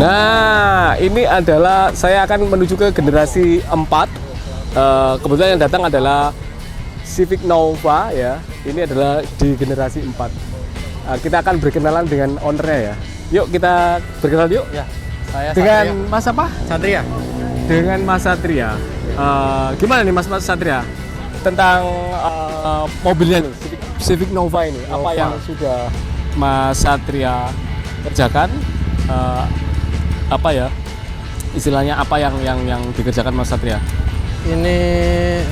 Nah, ini adalah saya akan menuju ke generasi 4. Kebetulan yang datang adalah Civic Nova ya. Ini adalah di generasi 4. Kita akan berkenalan dengan ownernya ya. Yuk kita berkenalan yuk. Ya, saya dengan Satria. Mas apa? Satria. Dengan Mas Satria. Gimana nih Mas Satria tentang mobilnya nih, Civic Nova ini? Nova. Apa yang sudah Mas Satria kerjakan? Apa ya? Istilahnya apa yang dikerjakan Mas Satria? Ini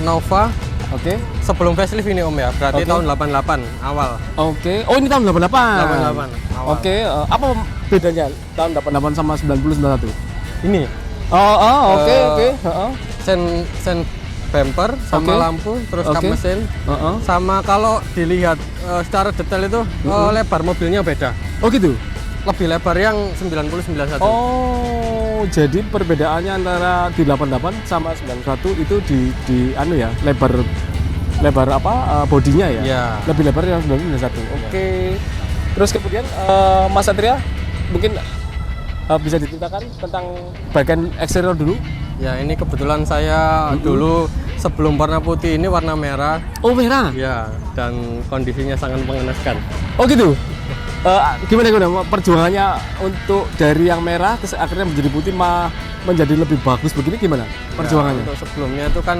Nova. Oke. Sebelum facelift ini Om ya, berarti Oke. tahun 88 awal. Oke. Oh, ini tahun 88. 88 awal. Oke, apa bedanya tahun 88 sama 90 91? Ini Oke. sen bumper sama Oke. lampu, terus kap Oke. mesin. Heeh. Sama kalau dilihat secara detail itu lebar mobilnya beda. Oh gitu. Lebih lebar yang 90 91. Oh, jadi perbedaannya antara di 88 sama 91 itu di anu ya, lebar apa bodinya ya? Iya. Lebih lebar yang 91. Oke. Terus kemudian Mas Satria mungkin bisa diceritakan tentang bagian eksterior dulu? Ya, ini kebetulan saya dulu sebelum warna putih ini warna merah. Oh, merah. Ya, dan kondisinya sangat mengenaskan. Oh gitu. Gimana perjuangannya untuk dari yang merah terus akhirnya menjadi putih menjadi lebih bagus begini gimana perjuangannya? Ya, untuk sebelumnya itu kan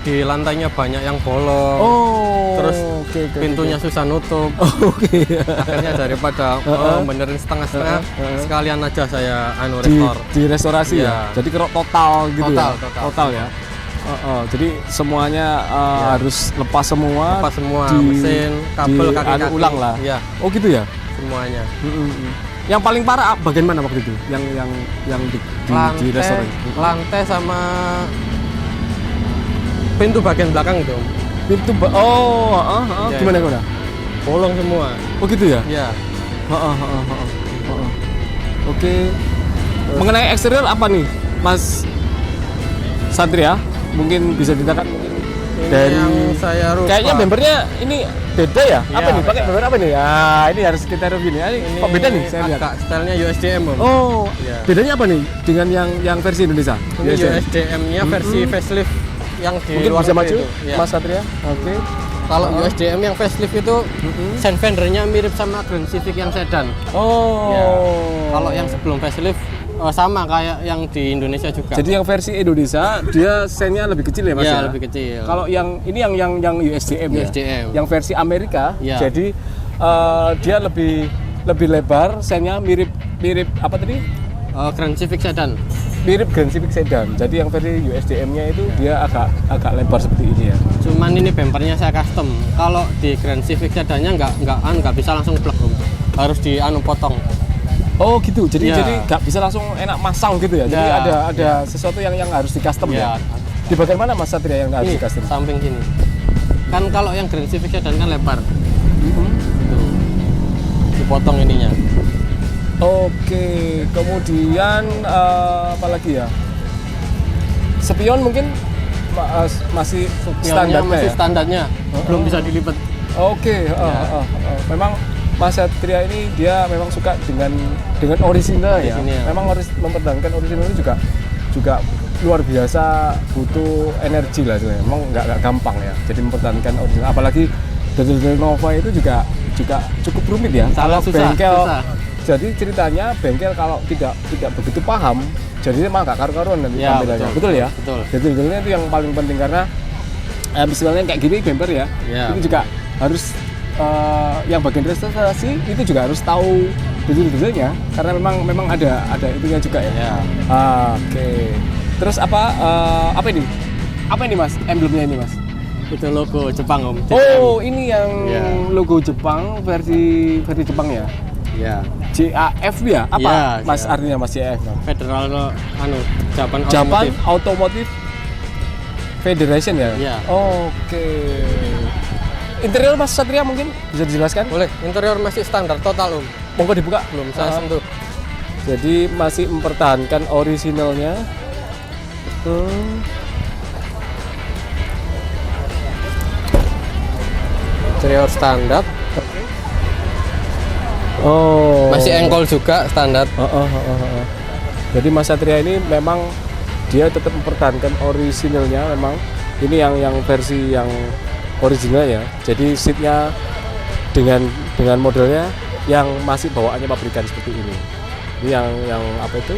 di lantainya banyak yang bolong. Oh, terus oke, pintunya susah nutup. Oke. Akhirnya daripada benerin setengah-setengah, sekalian aja saya Di restorasi ya. Iya. Jadi total gitu ya. Total Ya. Jadi semuanya harus lepas semua. Lepas semua, mesin, kabel, kaki-kaki. Ulang lah. Iya, Oh gitu ya. semuanya. Yang paling parah bagian mana waktu itu? Yang di restoran? Lantai sama pintu bagian belakang itu. Pintu Ya, gimana? Bolong semua. Oh gitu ya? Iya. Oke. Mengenai eksterior apa nih, Mas Satria? Mungkin bisa ceritakan dari yang saya rubah. kayaknya bumpernya ini beda ya? Iya, Apa nih? Pakai beda. bumper apa nih? Ini harus kita review nih. Ini Kok beda nih? Saya lihat. agak stylenya USDM, Om. Oh, Iya. bedanya apa nih dengan yang versi Indonesia? Ini USDM-nya versi facelift yang di Mungkin luar bisa negeri maju, itu. Iya. Mas Satria. Oke. Kalau USDM yang facelift itu sen fendernya mirip sama Grand Civic yang sedan. Oh. Ya. Kalau yang sebelum facelift sama kayak yang di Indonesia juga. Jadi yang versi Indonesia dia sennya lebih kecil ya Mas? ya, ya? lebih kecil. Kalau yang ini yang USDM ya. USDM. Yang versi Amerika, Ya. jadi dia lebih lebar, sennya mirip apa tadi? Grand Civic sedan. Mirip Grand Civic Sedan. Jadi yang versi USDM-nya itu dia agak lebar seperti ini ya. Cuman ini bumpernya saya custom. Kalau di Grand Civic sedannya nggak bisa langsung plug, Om. Harus potong. Oh gitu. Jadi Ya. nggak bisa langsung enak masang gitu ya. Jadi Ya. ada sesuatu yang harus di custom ya. Ya. Di bagian mana Mas Satria yang harus Ini di custom? samping sini. Kan kalau yang Grand Civic sedan kan lebar. Tuh. Dipotong ininya. Oke, kemudian apa lagi ya? Spion mungkin masih Spionnya standarnya masih ya? standarnya. Belum bisa dilipat. Oke, memang Mas Satria ini dia memang suka dengan orisinal ya. Orisinil. Memang mempertahankan orisinal itu juga luar biasa, butuh energi lah sebenarnya. Memang nggak gampang ya. Jadi mempertahankan orisinal, apalagi dari Nova itu juga cukup rumit ya. Kalau bengkel, jadi ceritanya bengkel kalau tidak begitu paham, jadi emang nggak karu-karuan nanti Ya, tampilannya. betul. Betul ya? Betul. Detail-detailnya itu yang paling penting karena misalnya kayak gini bumper ya, Ya. itu juga harus yang bagian restorasi itu juga harus tahu detail-detailnya karena memang ada itunya juga ya. Ya. Oke. Terus apa ini? Apa ini Mas? Emblemnya ini Mas? Itu logo Jepang, Om. Oh, ini yang Ya. logo Jepang versi Jepang ya. Ya. JAF ya? Apa Ya, Mas JAF. artinya Mas JAF? Federal Japan Japan Automotive. Automotive Federation ya? Iya. Oke. Interior Mas Satria mungkin bisa dijelaskan? Boleh, interior masih standar total, Om. Monggo dibuka. Belum saya sentuh. Jadi masih mempertahankan orisinalnya. Interior standar. Oh. Masih engkol juga standar. Jadi Mas Satria ini memang dia tetap mempertahankan orisinilnya, memang ini yang versi yang original ya. Jadi seatnya dengan modelnya yang masih bawaannya pabrikan seperti ini. Ini yang apa itu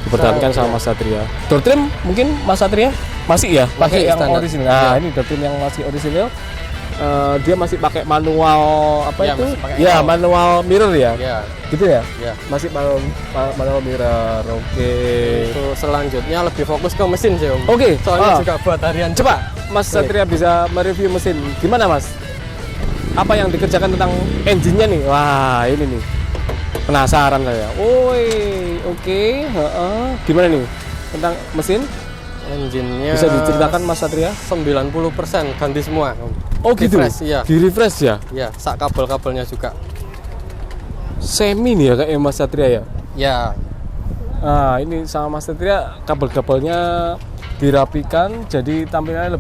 dipertahankan sama Mas Satria. Door trim mungkin Mas Satria masih ya pakai yang standar. orisinal. Nah, ini door trim yang masih orisinal. Dia masih pakai manual apa Ya, itu? masih pakai Ya, manual. manual mirror ya. Ya, Gitu ya? ya. Masih manual mirror. Oke. Itu selanjutnya lebih fokus ke mesin sih Om. Oke. Soalnya juga buat harian. Coba Mas Satria bisa mereview mesin. Gimana Mas? Apa yang dikerjakan tentang engine-nya nih? Wah, ini nih. Penasaran saya. Woi, oke. Gimana nih tentang mesin? Engine-nya Bisa diceritakan Mas Satria? 90% ganti semua Om. Oh gitu. Refresh, iya. Di refresh ya? Ya, sak kabel-kabelnya juga. Semi nih ya kayak Mas Satria ya. Ya, Nah, ini sama Mas Satria kabel-kabelnya dirapikan jadi tampilannya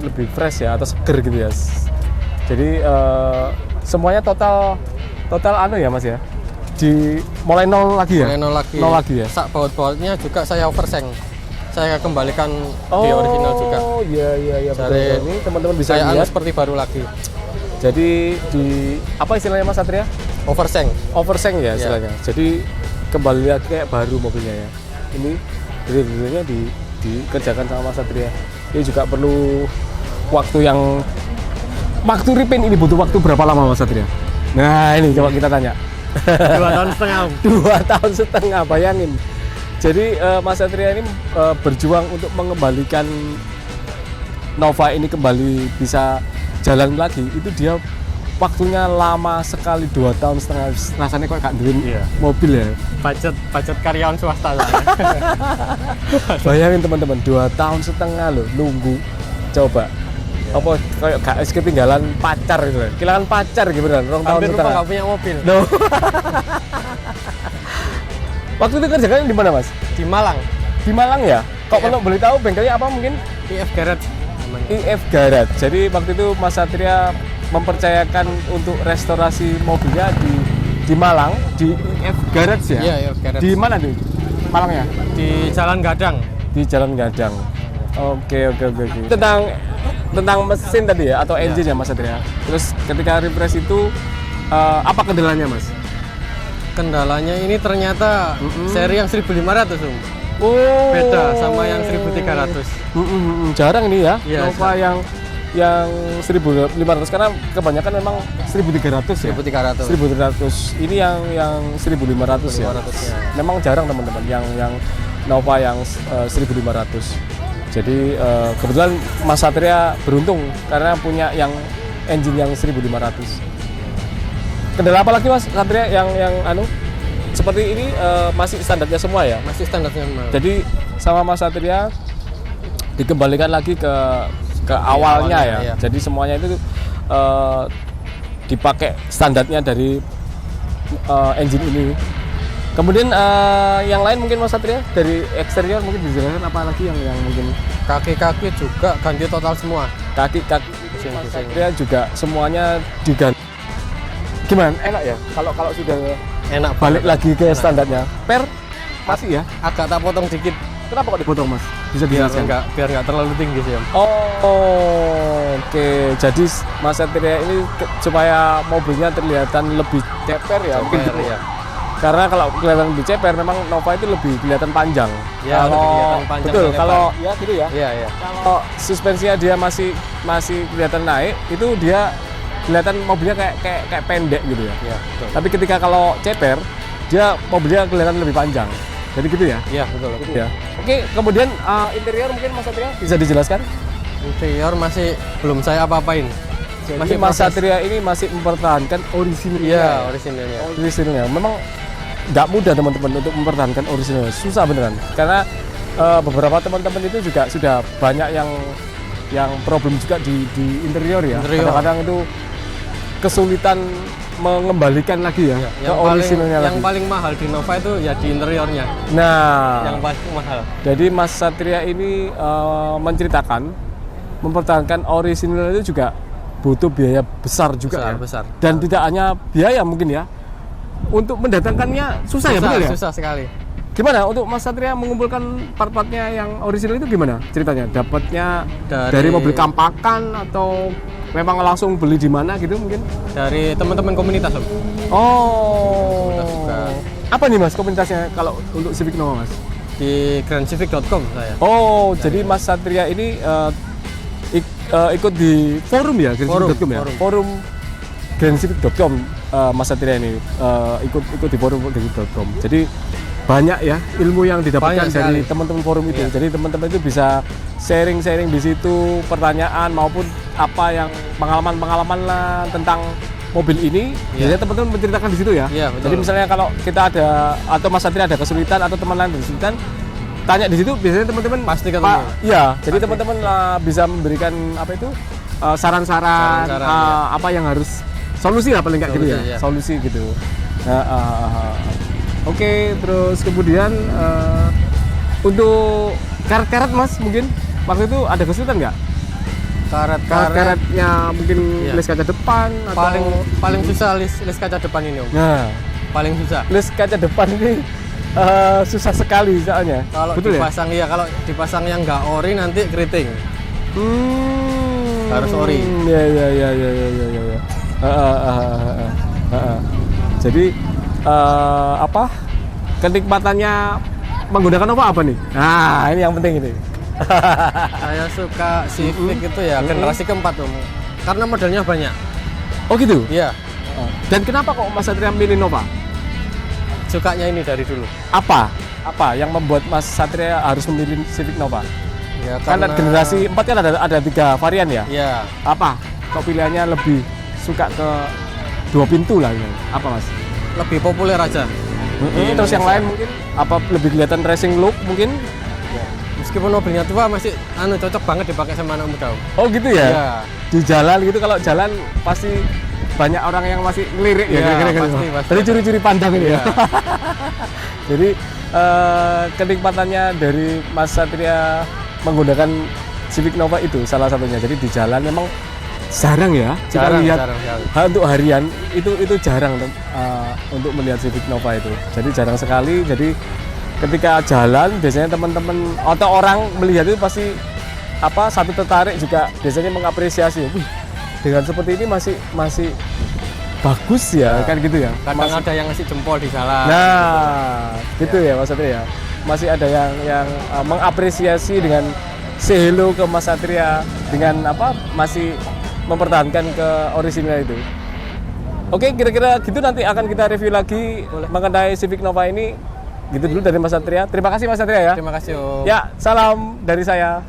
lebih fresh ya atau seger gitu ya. Jadi semuanya total anu ya Mas ya. Mulai nol lagi ya? mulai nol lagi. Nol lagi ya? Sak baut-bautnya juga saya overseng. Saya kembalikan di original juga. Oh iya betul. Jadi, Ini teman-teman bisa Saya anu lihat. seperti baru lagi. Jadi di apa istilahnya Mas Satria? Overseng. Overseng ya Iya. istilahnya. Jadi kembali lagi kayak baru mobilnya ya. Ini detailnya dikerjakan sama Mas Satria. Ini juga perlu waktu repaint ini butuh waktu berapa lama Mas Satria? Nah ini coba kita tanya. 2 tahun setengah Om. 2 tahun setengah, bayangin. Jadi Mas Satria ini berjuang untuk mengembalikan Nova ini kembali bisa jalan lagi. Itu dia waktunya lama sekali, 2 tahun setengah. Rasanya kok gak duit Iya. mobil ya. Budget karyawan swasta lah. Bayangin teman-teman, 2 tahun setengah loh nunggu. Coba. Apa kayak gak ketinggalan pacar gitu kan. Kehilangan pacar gitu kan, 2 tahun Hampir lupa setengah. nggak punya mobil. No. Waktu itu kerjakan di mana Mas? Di Malang. Di Malang ya? Kok Iya. kalau boleh tahu bengkelnya apa mungkin? IF Garage namanya. IF Garage. Jadi waktu itu Mas Satria mempercayakan untuk restorasi mobilnya di Malang, di IF Garage ya? Iya, IF Garage. Di mana tuh? Malang ya? Di Jalan Gadang. Di Jalan Gadang. Oke. Tentang mesin tadi ya atau engine ya Mas Satria. Terus ketika refresh itu apa kendalanya Mas? Kendalanya ini ternyata seri yang 1500 Om. Oh. Beda sama yang 1300. Jarang ini ya, Iya, Nova yang 1500 karena kebanyakan memang 1300 ya. 1300. 1300. Ini yang 1500 ya. 1500 ya. Memang jarang teman-teman yang Nova yang 1500. Jadi kebetulan Mas Satria beruntung karena punya yang engine yang 1500. Kendala apa lagi Mas Satria yang anu seperti ini masih standarnya semua ya? Masih standarnya Mas. Jadi sama Mas Satria dikembalikan lagi ke awalnya ya. iya. Jadi semuanya itu dipakai standarnya dari engine ini. Kemudian yang lain mungkin Mas Satria dari eksterior mungkin dijelaskan apa lagi yang mungkin Kaki-kaki juga ganti total semua. kaki Mas Pusing-pusing. Satria juga semuanya diganti. Gimana? Enak ya? Kalau sudah Enak balik banget. lagi ke Enak. standarnya. Per masih ya? Agak tak potong dikit Kenapa kok dipotong Mas? Bisa biar dijelaskan? nggak terlalu tinggi sih Om. Oke. Jadi Mas Satria ini supaya mobilnya terlihatan lebih ceper ya. mungkin Ceper, gitu. ya. Karena kalau kelihatan lebih ceper, memang Nova itu lebih kelihatan panjang. Ya, lebih kelihatan panjang betul. dan lebar. Kalau ya gitu ya. Iya. Kalau suspensinya dia masih kelihatan naik, itu dia kelihatan mobilnya kayak pendek gitu ya. Iya, betul. Tapi ketika kalau ceper, dia mobilnya kelihatan lebih panjang. Jadi gitu ya. Iya, betul. Ya. Oke, kemudian interior mungkin Mas Satria bisa dijelaskan? Interior masih belum saya apa-apain. Masih Mas proses. Satria ini masih mempertahankan orisinilnya. Iya, orisinilnya. Orisinilnya. Memang nggak mudah teman-teman untuk mempertahankan orisinilnya. Susah beneran. Karena beberapa teman-teman itu juga sudah banyak yang problem juga di interior ya. Interior. Kadang-kadang itu kesulitan mengembalikan lagi ya ke orisinilnya lagi. Yang paling mahal di Nova itu ya di interiornya. Nah, Yang paling mahal. jadi Mas Satria ini menceritakan mempertahankan orisinil itu juga butuh biaya besar juga ya. Besar. Dan tidak hanya biaya mungkin ya. Untuk mendatangkannya susah ya betul ya? Susah sekali. Gimana untuk Mas Satria mengumpulkan part-partnya yang original itu gimana ceritanya? Dapatnya dari mobil kampakan atau memang langsung beli di mana gitu mungkin? Dari teman-teman komunitas, Om. Oh. Komunitas juga. Apa nih Mas komunitasnya kalau untuk Civic Nova Mas? Di grandcivic.com saya. Oh, jadi Mas Satria ini ikut di forum ya, grandcivic.com ya? Forum grandcivic.com. Mas Satria ini ikut di forum grandcivic.com. Jadi banyak ya ilmu yang didapatkan dari teman-teman forum itu. Jadi teman-teman itu bisa sharing-sharing di situ pertanyaan maupun apa yang pengalaman-pengalaman lah tentang mobil ini. Biasanya teman-teman menceritakan di situ ya. Jadi misalnya kalau kita ada atau Mas Satria ada kesulitan atau teman lain kesulitan, tanya di situ biasanya teman-teman pasti ketemu. Iya, jadi teman-teman bisa memberikan apa itu saran-saran apa yang harus solusi lah paling nggak gitu ya. Solusi gitu. Oke, terus kemudian untuk karet-karet Mas mungkin waktu itu ada kesulitan nggak? Karetnya mungkin lis kaca depan atau paling susah lis kaca depan ini Om. Nah, paling susah. Lis kaca depan ini susah sekali soalnya. Kalau dipasang ya? Kalau dipasang yang nggak ori nanti keriting. Harus ori. Ya. Jadi apa kenikmatannya menggunakan apa nih? Nah ini yang penting ini. Saya suka Civic itu ya generasi keempat Om, karena modelnya banyak. Oh gitu? Iya. Dan kenapa kok Mas Satria milih Nova? Sukanya ini dari dulu. Apa yang membuat Mas Satria harus memilih Civic Nova? Ya, karena generasi 4 kan ada 3 varian ya? Iya. Apa? Kok pilihannya lebih suka ke 2 pintu lah ini? Apa Mas? Lebih populer aja. Terus yang lain mungkin apa lebih kelihatan racing look mungkin? Ya. Meskipun mobilnya tua masih cocok banget dipakai sama anak muda. Oh gitu ya? Iya. Di jalan gitu kalau jalan pasti banyak orang yang masih ngelirik ya kira-kira pasti. Tadi curi-curi pandang ini ya. Jadi kenikmatannya dari Mas Satria menggunakan Civic Nova itu salah satunya. Jadi di jalan memang jarang ya kita lihat untuk harian itu jarang untuk melihat Civic Nova itu. Jadi jarang sekali. Jadi ketika jalan biasanya teman-teman atau orang melihat itu pasti satu tertarik juga biasanya mengapresiasi. Wih, dengan seperti ini masih bagus ya, kan gitu ya. Kadang ada yang ngasih jempol di jalan. Nah, gitu ya Mas Satria ya. Masih ada yang mengapresiasi dengan say hello ke Mas Satria dengan masih mempertahankan ke original itu. Oke, kira-kira gitu nanti akan kita review lagi mengenai Civic Nova ini. Gitu dulu dari Mas Satria. Terima kasih Mas Satria ya. Terima kasih Om. Ya, salam dari saya.